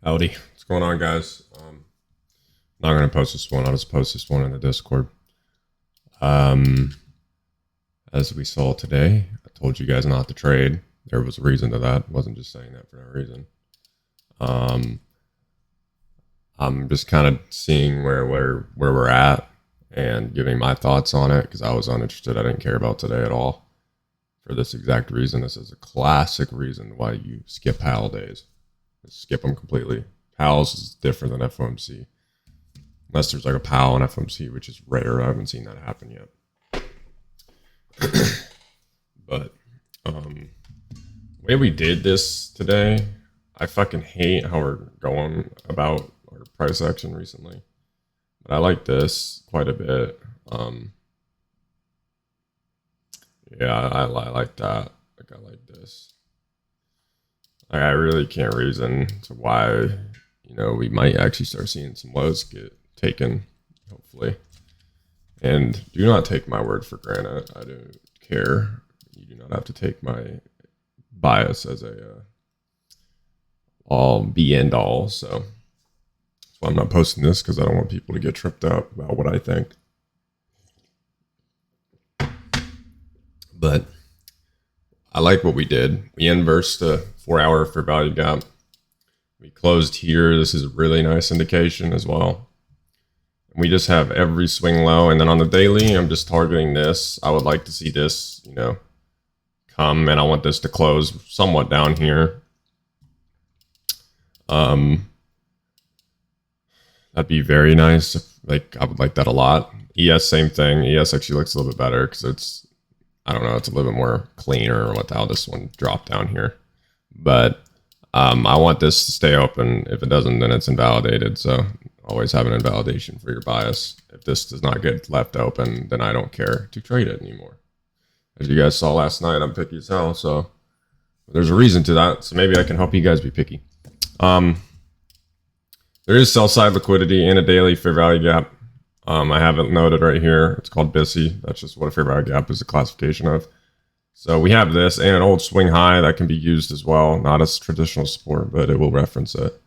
Howdy, what's going on, guys? Not gonna post this one. I'll just post this one in the Discord. Um, as we saw today, I told you guys not to trade. There was a reason to that. I wasn't just saying that for no reason. Um, I'm just kind of seeing where we're at and giving my thoughts on it because I was uninterested. I didn't care about today at all for this exact reason. This is a classic reason why you skip PAL days. Just skip them completely. PALs is different than FOMC. Unless there's like a PAL and FOMC, which is rare. I haven't seen that happen yet. But the way we did this today, I fucking hate how we're going about our price action recently. But I like this quite a bit. Yeah, I like that. Like, I like this. Like, I really can't reason to why, we might actually start seeing some lows get taken, hopefully. And do not take my word for granted. I don't care. You do not have to take my bias as a all be end all. So that's why I'm not posting this, because I don't want people to get tripped up about what I think. But I like what we did. We inversed the 4-hour fair value gap. We closed here. This is a really nice indication as well. We just have every swing low. And then on the daily, I'm just targeting this. I would like to see this, come, and I want this to close somewhat down here. That'd be very nice. Like, I would like that a lot. ES, same thing. ES actually looks a little bit better because it's, I don't know, it's a little bit more cleaner with how this one dropped down here. But I want this to stay open. If it doesn't, then it's invalidated. So always have an invalidation for your bias. If this does not get left open, then I don't care to trade it anymore. As you guys saw last night, I'm picky as hell. So there's a reason to that. So maybe I can help you guys be picky. There is sell side liquidity in a daily fair value gap. I have it noted right here. It's called BISI. That's just what a fair value gap is a classification of. So we have this and an old swing high that can be used as well. Not as traditional support, but it will reference it.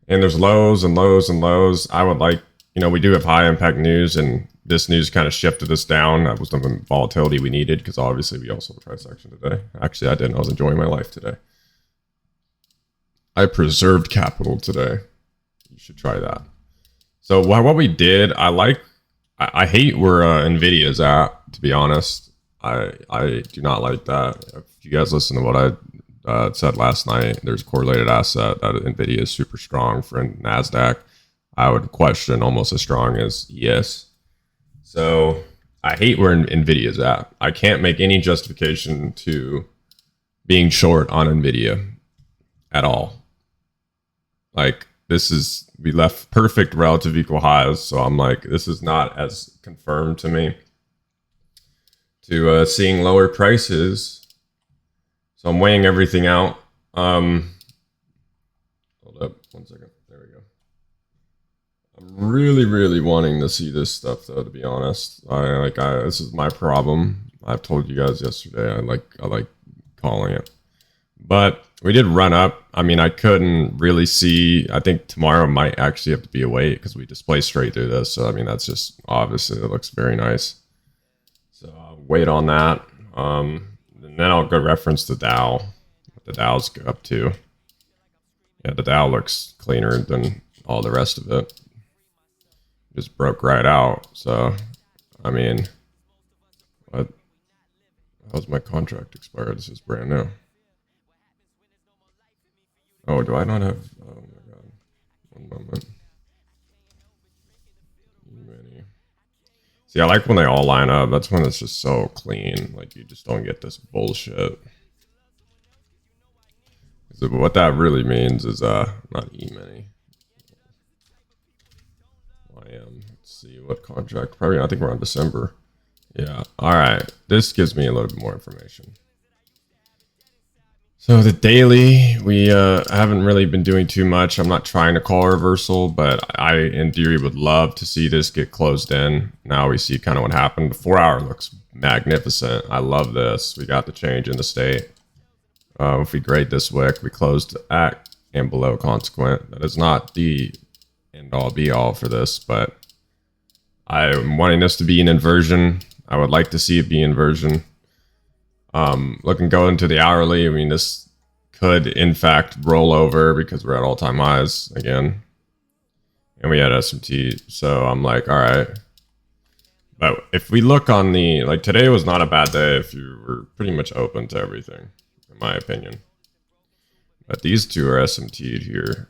And there's lows and lows and lows. I would like, we do have high impact news, and this news kind of shifted us down. That was the volatility we needed, because obviously we also have a price action today. Actually, I didn't. I was enjoying my life today. I preserved capital today. You should try that. So what we did, I hate where NVIDIA's at, to be honest. I do not like that. If you guys listen to what I said last night, there's a correlated asset that NVIDIA is super strong for NASDAQ. I would question almost as strong as ES. So I hate where NVIDIA's at. I can't make any justification to being short on NVIDIA at all. Like, we left perfect relative equal highs. So I'm like, this is not as confirmed to me to seeing lower prices. So I'm weighing everything out. Hold up 1 second. There we go. I'm really, really wanting to see this stuff, though, to be honest. This is my problem. I've told you guys yesterday. I like calling it. But we did run up. I mean, I couldn't really see. I think tomorrow might actually have to be a wait because we display straight through this. So, I mean, that's just obviously it looks very nice. So I'll wait on that. And then I'll go reference the Dow. What the Dow's up to. Yeah, the Dow looks cleaner than all the rest of it. Just broke right out. So, I mean, what? How's my contract expired? This is brand new. Oh, do I not have? Oh my god! 1 moment. See, I like when they all line up. That's when it's just so clean. Like, you just don't get this bullshit. So what that really means is not E-mini. Let's see what contract. Probably I think we're on December. Yeah. All right. This gives me a little bit more information. So the daily, we haven't really been doing too much. I'm not trying to call a reversal, but I, in theory, would love to see this get closed in. Now we see kind of what happened. The 4-hour looks magnificent. I love this. We got the change in the state. If we grade this wick, we closed at and below consequent. That is not the end all be all for this, but I'm wanting this to be an inversion. I would like to see it be inversion. Looking going into the hourly, I mean, this could in fact roll over because we're at all-time highs again. And we had SMT, so I'm like, all right. But if we look on the, like, today was not a bad day if you were pretty much open to everything, in my opinion. But these two are SMT'd here.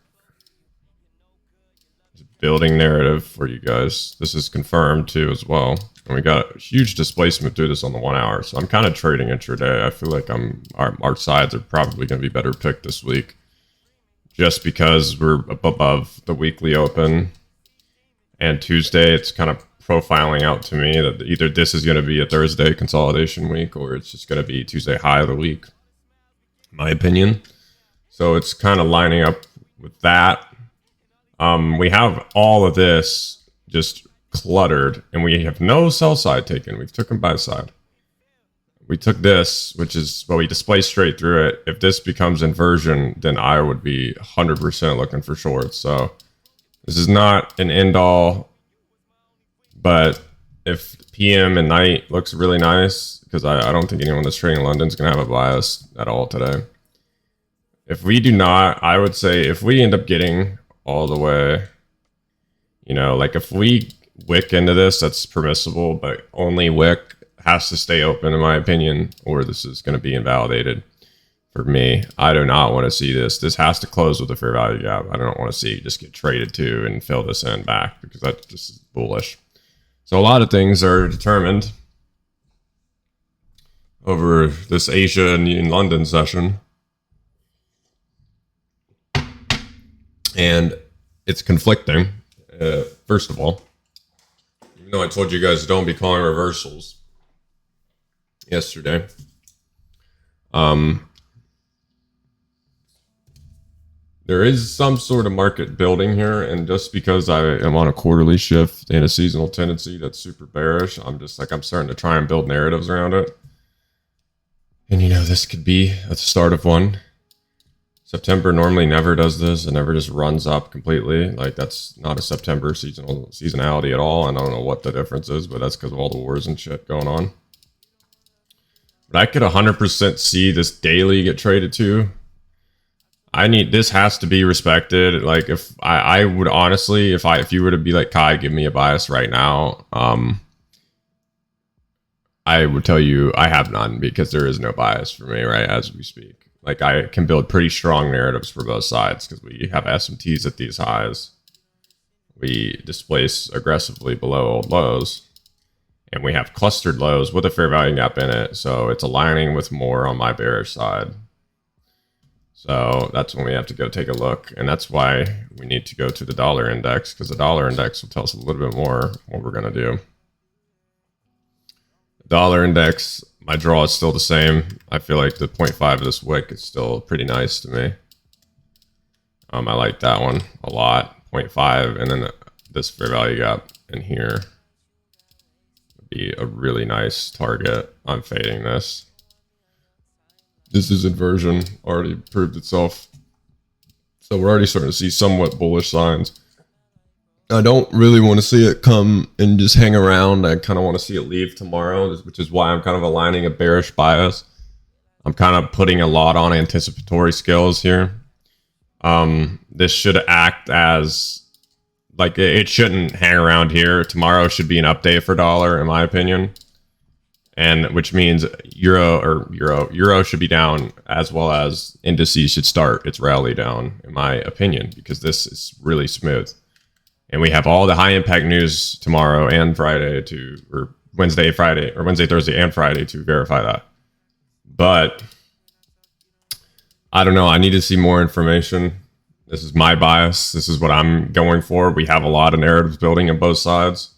Building narrative for you guys. This is confirmed too as well. And we got a huge displacement through this on the 1 hour. So I'm kind of trading intraday. I feel like our sides are probably going to be better picked this week. Just because we're above the weekly open. And Tuesday, it's kind of profiling out to me that either this is going to be a Thursday consolidation week or it's just going to be Tuesday high of the week. In my opinion. So it's kind of lining up with that. We have all of this just cluttered, and we have no sell side taken. We've taken buy side. We took this, which is, well, we displaced straight through it. If this becomes inversion, then I would be 100% looking for shorts. So this is not an end all, but if PM and night looks really nice, because I don't think anyone that's trading in London is going to have a bias at all today. If we do not, I would say if we end up getting all the way, you know, like if we wick into this, that's permissible, but only wick has to stay open in my opinion, or this is going to be invalidated for me. I do not want to see this. This has to close with a fair value gap. I don't want to see it just get traded to and fill this in back because that just is bullish. So a lot of things are determined over this Asia and London session. And it's conflicting, first of all. Even though I told you guys don't be calling reversals yesterday. There is some sort of market building here, and just because I am on a quarterly shift and a seasonal tendency that's super bearish, I'm just like, I'm starting to try and build narratives around it. And you know, this could be a start of one. September normally never does this. It never just runs up completely. Like that's not a September seasonality at all. And I don't know what the difference is, but that's because of all the wars and shit going on. But I could 100% see this daily get traded to. This has to be respected. Like if I would honestly, if you were to be like, Kai, give me a bias right now. I would tell you I have none because there is no bias for me, right? As we speak. Like I can build pretty strong narratives for both sides because we have SMTs at these highs. We displace aggressively below old lows. And we have clustered lows with a fair value gap in it. So it's aligning with more on my bearish side. So that's when we have to go take a look. And that's why we need to go to the dollar index because the dollar index will tell us a little bit more what we're going to do. The dollar index, my draw is still the same. I feel like the 0.5 of this wick is still pretty nice to me. I like that one a lot. 0.5 and then this fair value gap in here would be a really nice target. I'm fading this. This is inversion, already proved itself. So we're already starting to see somewhat bullish signs. I don't really want to see it come and just hang around. I kind of want to see it leave tomorrow, which is why I'm kind of aligning a bearish bias. I'm kind of putting a lot on anticipatory skills here. This should act as, like, it shouldn't hang around here. Tomorrow should be an update for dollar, in my opinion. And which means euro should be down, as well as indices should start its rally down, in my opinion, because this is really smooth. And we have all the high impact news tomorrow and Friday or Wednesday, Thursday, and Friday to verify that. But I don't know. I need to see more information. This is my bias. This is what I'm going for. We have a lot of narratives building on both sides.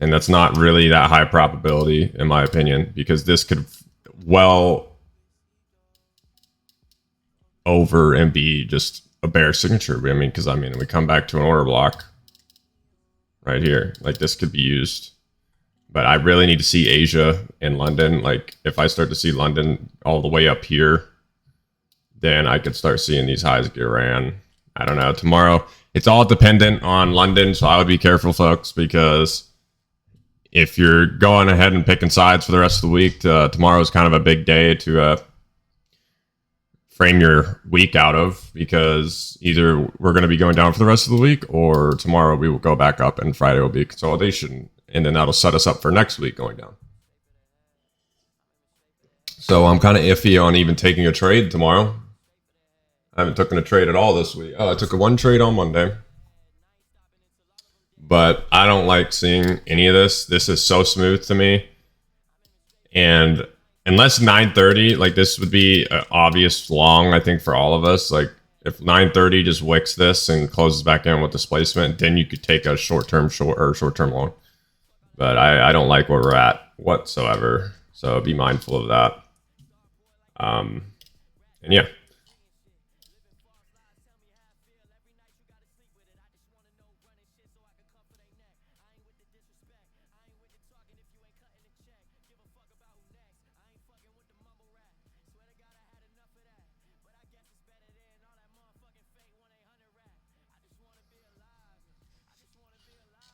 And that's not really that high probability, in my opinion, because this could well over and be just a bear signature. I mean, because we come back to an order block right here. Like this could be used. But I really need to see Asia and London. Like if I start to see London all the way up here, then I could start seeing these highs get ran. I don't know. Tomorrow, it's all dependent on London, so I would be careful, folks, because if you're going ahead and picking sides for the rest of the week, tomorrow is kind of a big day to frame your week out of, because either we're going to be going down for the rest of the week, or tomorrow we will go back up and Friday will be consolidation, and then that'll set us up for next week going down. So I'm kind of iffy on even taking a trade tomorrow. I haven't taken a trade at all this week. Oh, I took a one trade on Monday. But I don't like seeing any of this. This is so smooth to me. And unless 9:30, like this would be an obvious long, I think, for all of us. Like if 9:30 just wicks this and closes back in with displacement, then you could take a short-term short or short-term long. But I don't like where we're at whatsoever. So be mindful of that. And yeah.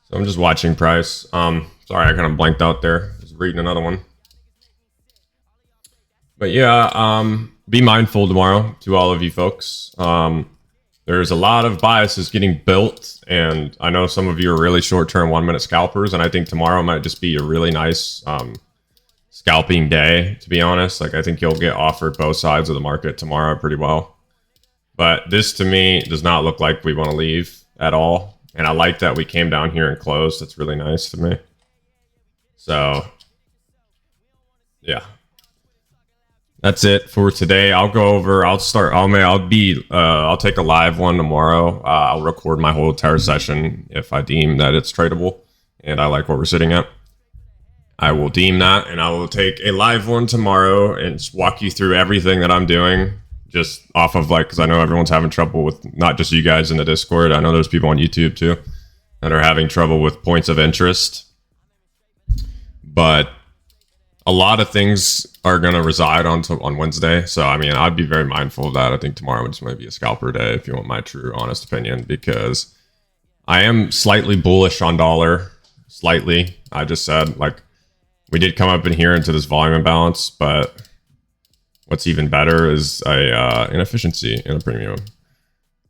So I'm just watching price. Sorry, I kind of blanked out there. Just reading another one. But yeah, be mindful tomorrow to all of you folks. There's a lot of biases getting built, and I know some of you are really short-term 1-minute scalpers, and I think tomorrow might just be a really nice scalping day, to be honest. Like I think you'll get offered both sides of the market tomorrow pretty well. But this to me does not look like we want to leave at all. And I like that we came down here and closed. That's really nice to me. So, yeah. That's it for today. I'll go over, I'll take a live one tomorrow. I'll record my whole entire session if I deem that it's tradable and I like what we're sitting at. I will deem that, and I will take a live one tomorrow and just walk you through everything that I'm doing. Just off of like, because I know everyone's having trouble with, not just you guys in the Discord. I know there's people on YouTube too that are having trouble with points of interest. But a lot of things are going to reside on Wednesday. So, I mean, I'd be very mindful of that. I think tomorrow just might be a scalper day, if you want my true, honest opinion, because I am slightly bullish on dollar. Slightly. I just said, like, we did come up in here into this volume imbalance, but what's even better is a inefficiency in a premium.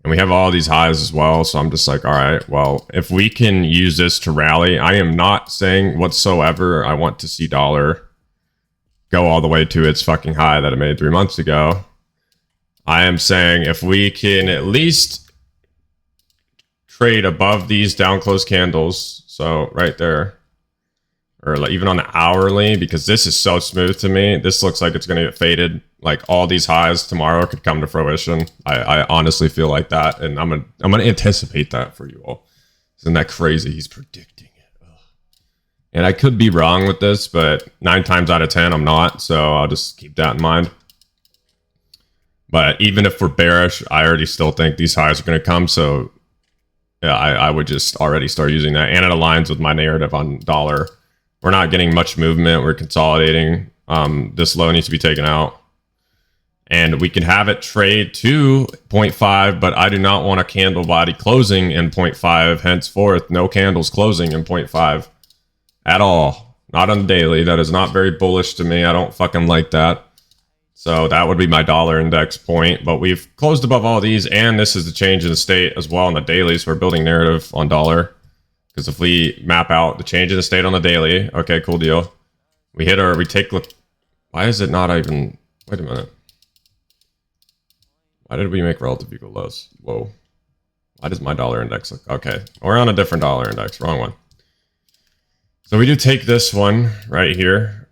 And we have all these highs as well. So I'm just like, all right, well, if we can use this to rally, I am not saying whatsoever I want to see dollar go all the way to its fucking high that it made 3 months ago. I am saying if we can at least trade above these down close candles, so right there, or like even on the hourly, because this is so smooth to me. This looks like it's going to get faded. Like all these highs tomorrow could come to fruition. I honestly feel like that, and I'm gonna anticipate that for you all. Isn't that crazy? He's predicting it. Ugh. And I could be wrong with this, but 9 times out of 10, I'm not. So I'll just keep that in mind. But even if we're bearish, I already still think these highs are going to come. So yeah, I would just already start using that, and it aligns with my narrative on dollar. We're not getting much movement. We're consolidating. This low needs to be taken out. And we can have it trade to 0.5, but I do not want a candle body closing in 0.5. Henceforth, no candles closing in 0.5 at all. Not on the daily. That is not very bullish to me. I don't fucking like that. So that would be my dollar index point. But we've closed above all these, and this is the change in the state as well on the daily. So we're building narrative on dollar. Because if we map out the change in the state on the daily, okay, cool deal. We hit our, we take, look, why is it not even, wait a minute. Why did we make relative equal lows? Whoa. Why does my dollar index look, okay. We're on a different dollar index, wrong one. So we do take this one right here.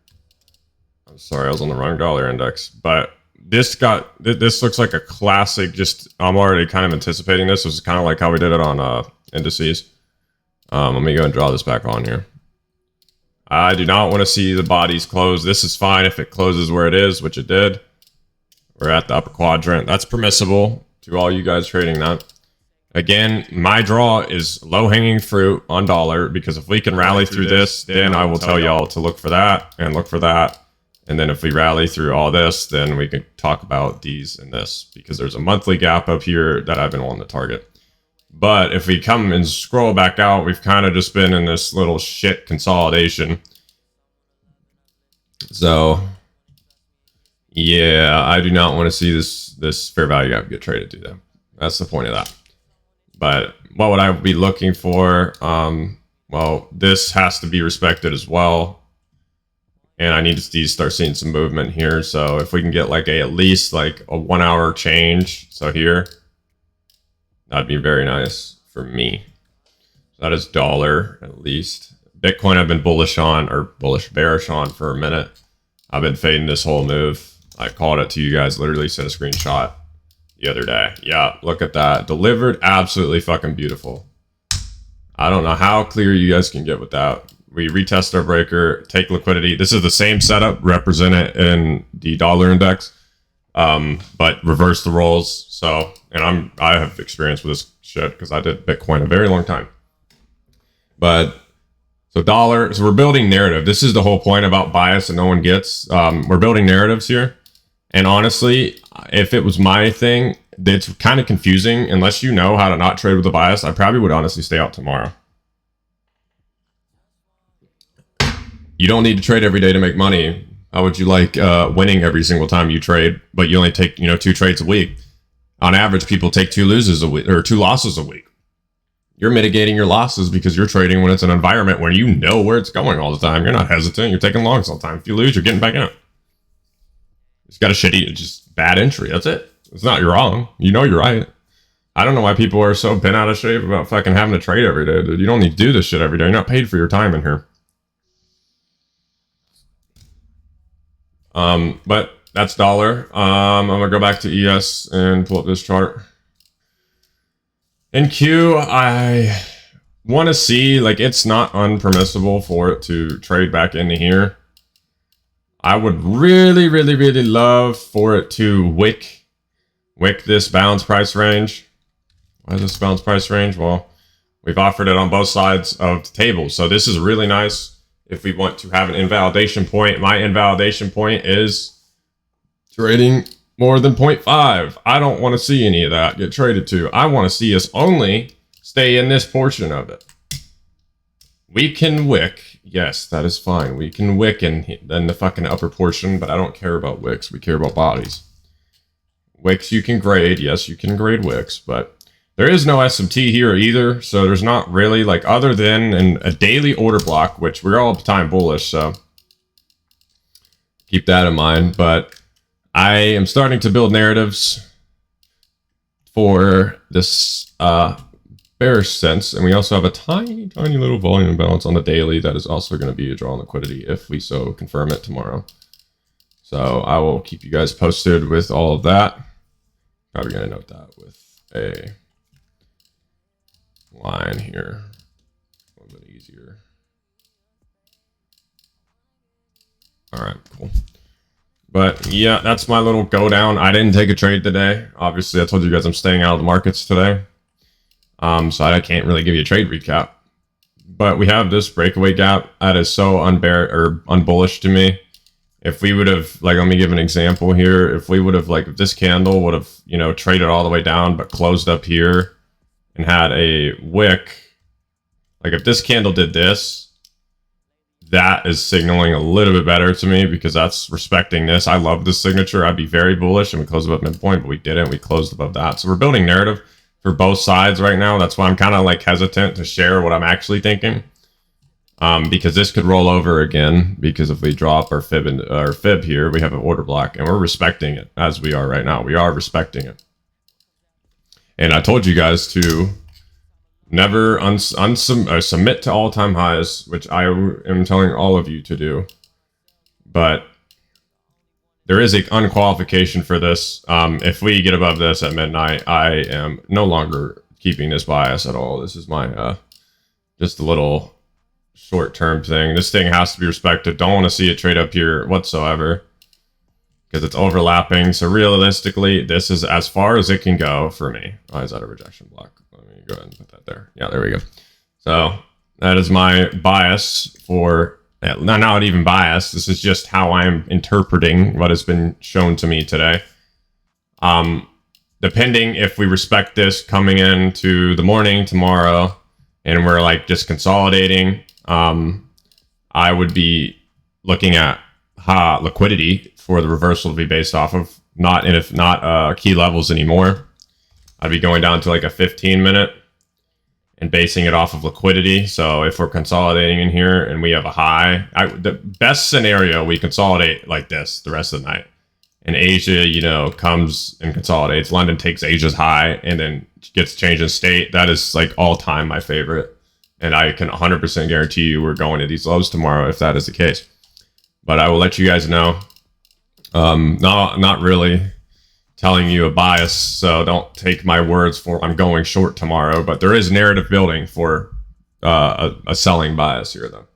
I'm sorry, I was on the wrong dollar index, but this looks like a classic, just, I'm already kind of anticipating this. This is kind of like how we did it on indices. Let me go and draw this back on here. I do not want to see the bodies close. This is fine if it closes where it is, which it did. We're at the upper quadrant. That's permissible to all you guys trading that. Again, my draw is low-hanging fruit on dollar, because if we can rally through this, then I will tell y'all to look for that and look for that. And then if we rally through all this, then we can talk about these and this, because there's a monthly gap up here that I've been wanting to target. But if we come and scroll back out, we've kind of just been in this little shit consolidation. So yeah, I do not want to see this fair value gap get traded to them. That's the point of that. But what would I be looking for? Well, this has to be respected as well. And I need to start seeing some movement here. So if we can get like at least like a 1 hour change. So here, that'd be very nice for me. That is dollar at least. Bitcoin I've been bearish on for a minute. I've been fading this whole move. I called it to you guys, literally sent a screenshot the other day. Yeah, look at that. Delivered, absolutely fucking beautiful. I don't know how clear you guys can get with that. We retest our breaker, take liquidity. This is the same setup represented in the dollar index, but reverse the roles. So, and I have experience with this shit because I did Bitcoin a very long time. But so dollar, so we're building narrative. This is the whole point about bias that no one gets. We're building narratives here. And honestly, if it was my thing, it's kind of confusing. Unless you know how to not trade with a bias, I probably would honestly stay out tomorrow. You don't need to trade every day to make money. How would you like winning every single time you trade, but you only take 2 trades a week? On average, people take 2 losses a week or 2 losses a week. You're mitigating your losses because you're trading when it's an environment where you know where it's going all the time. You're not hesitant. You're taking longs all the time. If you lose, you're getting back in. It's got a shitty, just bad entry. That's it. It's not you're wrong. You know you're right. I don't know why people are so bent out of shape about fucking having to trade every day, dude. You don't need to do this shit every day. You're not paid for your time in here. But that's dollar. I'm gonna go back to ES and pull up this chart. In Q, I want to see, like, it's not unpermissible for it to trade back into here. I would really, really, really love for it to wick this balance price range. Why is this balance price range? Well, we've offered it on both sides of the table. So this is really nice if we want to have an invalidation point. My invalidation point is trading more than 0.5. I don't want to see any of that get traded to. I want to see us only stay in this portion of it. We can wick. Yes, that is fine. We can wick in the fucking upper portion, but I don't care about wicks. We care about bodies. Wicks you can grade. Yes, you can grade wicks, but there is no SMT here either. So there's not really, like, other than a daily order block, which we're all the time bullish. So keep that in mind. But I am starting to build narratives for this bearish sense, and we also have a tiny little volume imbalance on the daily that is also going to be a draw on liquidity if we so confirm it tomorrow. So I will keep you guys posted with all of that. Probably going to note that with a line here, a little bit easier. All right, cool. But yeah, that's my little go down. I didn't take a trade today. Obviously, I told you guys I'm staying out of the markets today. So I can't really give you a trade recap. But we have this breakaway gap that is so unbullish to me. If we would have, like, let me give an example here. If we would have, like, if this candle would have, traded all the way down but closed up here and had a wick, like if this candle did this, that is signaling a little bit better to me because that's respecting this. I love this signature. I'd be very bullish, and we closed above midpoint, but we didn't. We closed above that. So we're building narrative for both sides right now. That's why I'm kind of like hesitant to share what I'm actually thinking, because this could roll over again. Because if we drop our fib here, we have an order block, and we're respecting it as we are right now. We are respecting it, and I told you guys to never submit to all-time highs, which I am telling all of you to do. But there is an unqualification for this. If we get above this at midnight, I am no longer keeping this bias at all. This is my just a little short-term thing. This thing has to be respected. Don't want to see it trade up here whatsoever because it's overlapping. So realistically, this is as far as it can go for me. Why is that a rejection block? Let me go ahead and put that there. Yeah, there we go. So that is my bias for not even biased. This is just how I'm interpreting what has been shown to me today. Depending if we respect this coming into the morning tomorrow and we're like just consolidating, I would be looking at liquidity for the reversal to be based off of, not key levels anymore. I'd be going down to like a 15-minute and basing it off of liquidity. So if we're consolidating in here and we have a high, the best scenario, we consolidate like this the rest of the night. And Asia, you know, comes and consolidates. London takes Asia's high and then gets changed in state. That is like all time my favorite. And I can 100% guarantee you we're going to these lows tomorrow if that is the case. But I will let you guys know. Not really telling you a bias, so don't take my words for I'm going short tomorrow. But there is narrative building for a selling bias here, though.